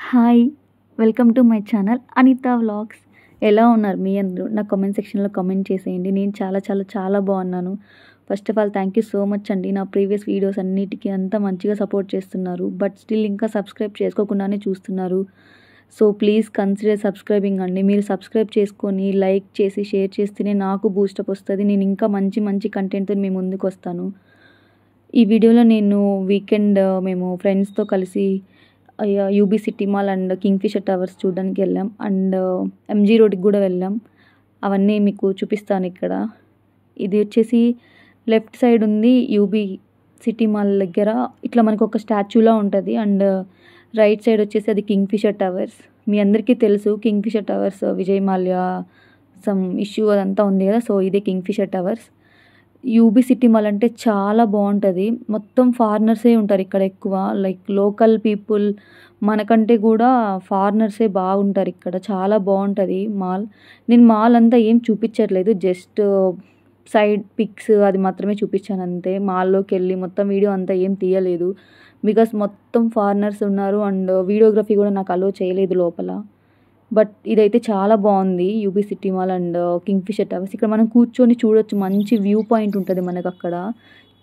Hi! Welcome to my channel Anitha vlogs. ఎలా ఉన్నారు మీ అందరూ? నా కామెంట్ సెక్షన్‌లో కామెంట్ చేసేయండి. నేను చాలా బాగున్నాను. First of all thank you so much అండి. నా ప్రీవియస్ వీడియోస్ అన్నిటికి అంత మంచిగా సపోర్ట్ చేస్తున్నారు. బట్ స్టిల్ ఇంకా సబ్స్క్రైబ్ చేసుకోకుండానే చూస్తున్నారు. సో ప్లీజ్ కన్సిడర్ సబ్స్క్రైబింగ్ అండి. మీరు సబ్స్క్రైబ్ చేసుకొని, లైక్ చేసి, షేర్ చేస్తేనే నాకు బూస్టప్ వస్తది. నేను ఇంకా మంచి కంటెంట్‌తో మీ ముందుకొస్తాను. ఈ వీడియోలో నేను వీకెండ్ మేము ఫ్రెండ్స్‌తో కలిసి UB city mall and Kingfisher towers చూడడానికి వెళ్ళాం. అండ్ ఎంజీ రోడ్కి కూడా వెళ్ళాం. అవన్నీ మీకు చూపిస్తాను ఇక్కడ. ఇది వచ్చేసి లెఫ్ట్ సైడ్ ఉంది యూబీ సిటీ మాల్ దగ్గర. ఇట్లా మనకు ఒక స్టాచ్యూలా ఉంటుంది. అండ్ రైట్ సైడ్ వచ్చేసి అది కింగ్ఫిషర్ టవర్స్. మీ అందరికీ తెలుసు Kingfisher towers Vijay Mallya some issue అదంతా ఉంది కదా. సో ఇదే Kingfisher towers. UB city mall అంటే చాలా బాగుంటుంది. మొత్తం ఫారినర్సే ఉంటారు ఇక్కడ ఎక్కువ. లైక్ లోకల్ పీపుల్ మనకంటే కూడా ఫారినర్సే బాగుంటారు ఇక్కడ. చాలా బాగుంటుంది మాల్. నేను మాల్ అంతా ఏం చూపించట్లేదు, జస్ట్ సైడ్ పిక్స్ అది మాత్రమే చూపించాను అంతే. మాల్లోకి వెళ్ళి మొత్తం వీడియో అంతా ఏం తీయలేదు, బికాస్ మొత్తం ఫారినర్స్ ఉన్నారు. అండ్ వీడియోగ్రఫీ కూడా నాకు అలో చేయలేదు లోపల. బట్ ఇదైతే చాలా బాగుంది UB city mall and Kingfisher towers. ఇక్కడ మనం కూర్చొని చూడొచ్చు, మంచి వ్యూ పాయింట్ ఉంటుంది మనకు అక్కడ.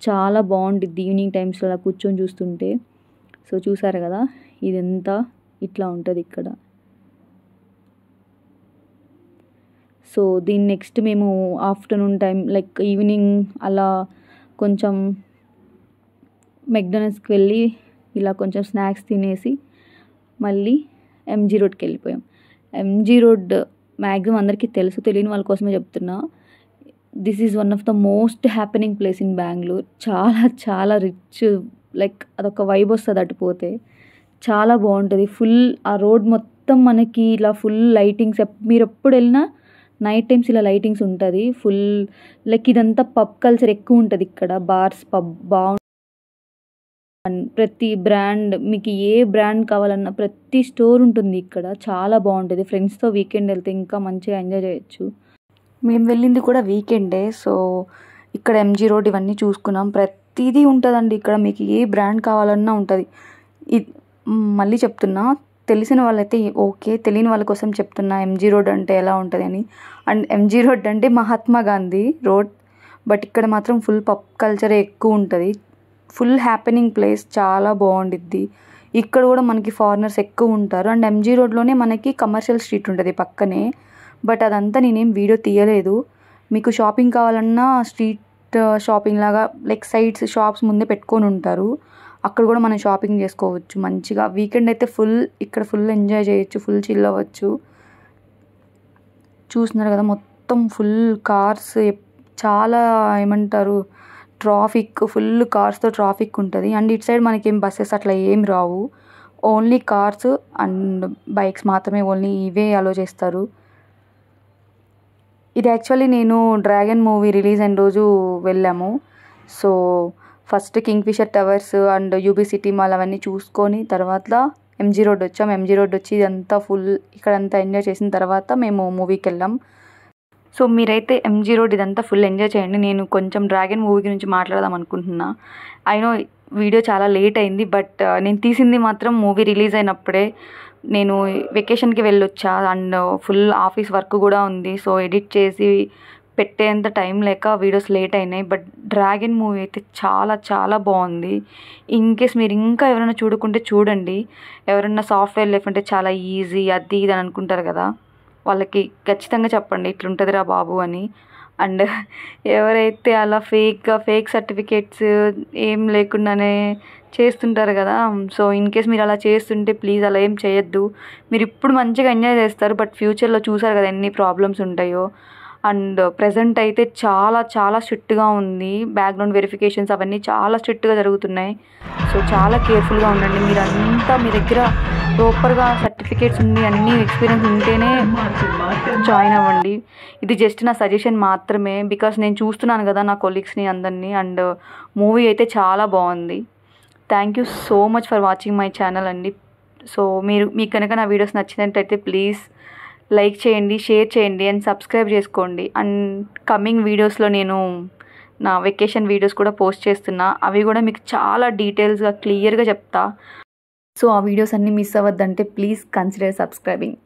చాలా బాగుంటుంది ఈవినింగ్ టైమ్స్లో అలా కూర్చొని చూస్తుంటే. సో చూసారు కదా, ఇదంతా ఇట్లా ఉంటుంది ఇక్కడ. సో దీని నెక్స్ట్ మేము ఆఫ్టర్నూన్ టైం లైక్ ఈవినింగ్ అలా కొంచెం మెక్డొనాల్డ్స్కి వెళ్ళి ఇలా కొంచెం స్నాక్స్ తినేసి మళ్ళీ ఎంజీ రోడ్కి వెళ్ళిపోయాం. ఎంజీ రోడ్ మ్యాక్సిమం అందరికీ తెలుసు, తెలియని వాళ్ళ కోసమే చెప్తున్నా. This is one of the most happening place in Bengaluru. చాలా రిచ్, లైక్ అదొక వైబ్ వస్తుంది అటు పోతే. చాలా బాగుంటుంది. ఫుల్ ఆ రోడ్ మొత్తం మనకి ఇలా ఫుల్ లైటింగ్స్. మీరు ఎప్పుడు వెళ్ళినా నైట్ టైమ్స్ ఇలా లైటింగ్స్ ఉంటుంది ఫుల్. లైక్ ఇదంతా పబ్ కల్చర్ ఎక్కువ ఉంటుంది ఇక్కడ. బార్స్, పబ్ బాగుంటుంది. ప్రతి బ్రాండ్, మీకు ఏ బ్రాండ్ కావాలన్నా ప్రతి స్టోర్ ఉంటుంది ఇక్కడ. చాలా బాగుంటుంది. ఫ్రెండ్స్తో వీకెండ్ వెళ్తే ఇంకా మంచిగా ఎంజాయ్ చేయొచ్చు. మేము వెళ్ళింది కూడా వీకెండే. సో ఇక్కడ ఎంజీ రోడ్ ఇవన్నీ చూసుకున్నాం. ప్రతిదీ ఉంటుందండి ఇక్కడ. మీకు ఏ బ్రాండ్ కావాలన్నా ఉంటుంది. మళ్ళీ చెప్తున్నా, తెలిసిన వాళ్ళైతే ఓకే, తెలియని వాళ్ళ కోసం చెప్తున్నా ఎంజీ రోడ్ అంటే ఎలా ఉంటుంది అని. అండ్ ఎంజీ రోడ్ అంటే మహాత్మా గాంధీ రోడ్, బట్ ఇక్కడ మాత్రం ఫుల్ పబ్ కల్చరే ఎక్కువ ఉంటుంది. ఫుల్ హ్యాపెనింగ్ ప్లేస్, చాలా బాగుండిద్ది. ఇక్కడ కూడా మనకి ఫారినర్స్ ఎక్కువ ఉంటారు. అండ్ ఎంజీ రోడ్లోనే మనకి కమర్షియల్ స్ట్రీట్ ఉంటుంది పక్కనే. బట్ అదంతా నేనేం వీడియో తీయలేదు. మీకు షాపింగ్ కావాలన్నా స్ట్రీట్ షాపింగ్ లాగా లైక్ సైడ్స్ షాప్స్ ముందే పెట్టుకొని ఉంటారు. అక్కడ కూడా మనం షాపింగ్ చేసుకోవచ్చు మంచిగా. వీకెండ్ అయితే ఇక్కడ ఫుల్ ఎంజాయ్ చేయొచ్చు, ఫుల్ చిల్ అవ్వచ్చు. చూస్తున్నారు కదా మొత్తం ఫుల్ కార్స్. చాలా ఏమంటారు, ట్రాఫిక్, ఫుల్ కార్స్తో ట్రాఫిక్ ఉంటుంది. అండ్ ఇటు సైడ్ మనకేం బస్సెస్ అట్లా ఏం రావు. ఓన్లీ కార్స్ అండ్ బైక్స్ మాత్రమే, ఓన్లీ ఇవే అలో చేస్తారు. ఇది యాక్చువల్లీ నేను డ్రాగన్ మూవీ రిలీజ్ అయిన రోజు వెళ్ళాము. So first Kingfisher towers and UB city mall అవన్నీ చూసుకొని తర్వాత ఎంజీ రోడ్ వచ్చాం. ఎంజీ రోడ్ వచ్చి ఇదంతా ఫుల్ ఇక్కడంతా ఎంజాయ్ చేసిన తర్వాత మేము మూవీకి వెళ్ళాం. సో మీరైతే ఎంజీ రోడ్ ఇదంతా ఫుల్ ఎంజాయ్ చేయండి. నేను కొంచెం డ్రాగన్ మూవీ గురించి మాట్లాడదాం అనుకుంటున్నా. అయినో వీడియో చాలా లేట్ అయింది, బట్ నేను తీసింది మాత్రం మూవీ రిలీజ్ అయినప్పుడే. నేను వెకేషన్కి వెళ్ళొచ్చా అండ్ ఫుల్ ఆఫీస్ వర్క్ కూడా ఉంది. సో ఎడిట్ చేసి పెట్టేంత టైం లేక వీడియోస్ లేట్ అయినాయి. బట్ డ్రాగన్ మూవీ అయితే చాలా బాగుంది. ఇన్ కేస్ మీరు ఇంకా ఎవరైనా చూడకుంటే చూడండి. ఎవరైనా సాఫ్ట్వేర్ లైఫ్ అంటే చాలా ఈజీ అది ఇది అని అనుకుంటారు కదా, వాళ్ళకి ఖచ్చితంగా చెప్పండి ఇట్లుంటుందిరా బాబు అని. అండ్ ఎవరైతే అలా ఫేక్ సర్టిఫికేట్స్ ఏం లేకుండానే చేస్తుంటారు కదా, సో ఇన్ కేస్ మీరు అలా చేస్తుంటే ప్లీజ్ అలా ఏం చేయొద్దు. మీరు ఇప్పుడు మంచిగా ఎంజాయ్ చేస్తారు, బట్ ఫ్యూచర్లో చూసారు కదా ఎన్ని ప్రాబ్లమ్స్ ఉంటాయో. అండ్ ప్రజెంట్ అయితే చాలా స్ట్రిక్ట్గా ఉంది. బ్యాక్గ్రౌండ్ వెరిఫికేషన్స్ అవన్నీ చాలా స్ట్రిక్ట్గా జరుగుతున్నాయి. సో చాలా కేర్ఫుల్గా ఉండండి. మీరంతా మీ దగ్గర ప్రాపర్గా సర్టిఫికేట్స్ ఉండి అన్నీ ఎక్స్పీరియన్స్ ఉంటేనే జాయిన్ అవ్వండి. ఇది జస్ట్ నా సజెషన్ మాత్రమే, బికాస్ నేను చూస్తున్నాను కదా నా కొలీగ్స్ని అందరినీ. అండ్ మూవీ అయితే చాలా బాగుంది. Thank you so much for watching my channel అండి. సో మీకు కనుక నా వీడియోస్ నచ్చినట్టయితే ప్లీజ్ లైక్ చేయండి, షేర్ చేయండి అండ్ సబ్స్క్రైబ్ చేసుకోండి. అండ్ కమింగ్ వీడియోస్లో నేను నా వెకేషన్ వీడియోస్ కూడా పోస్ట్ చేస్తున్నా. అవి కూడా మీకు చాలా డీటెయిల్స్గా క్లియర్గా చెప్తా. సో ఆ వీడియోస్ అన్నీ మిస్ అవ్వద్దంటే ప్లీజ్ కన్సిడర్ సబ్స్క్రైబింగ్.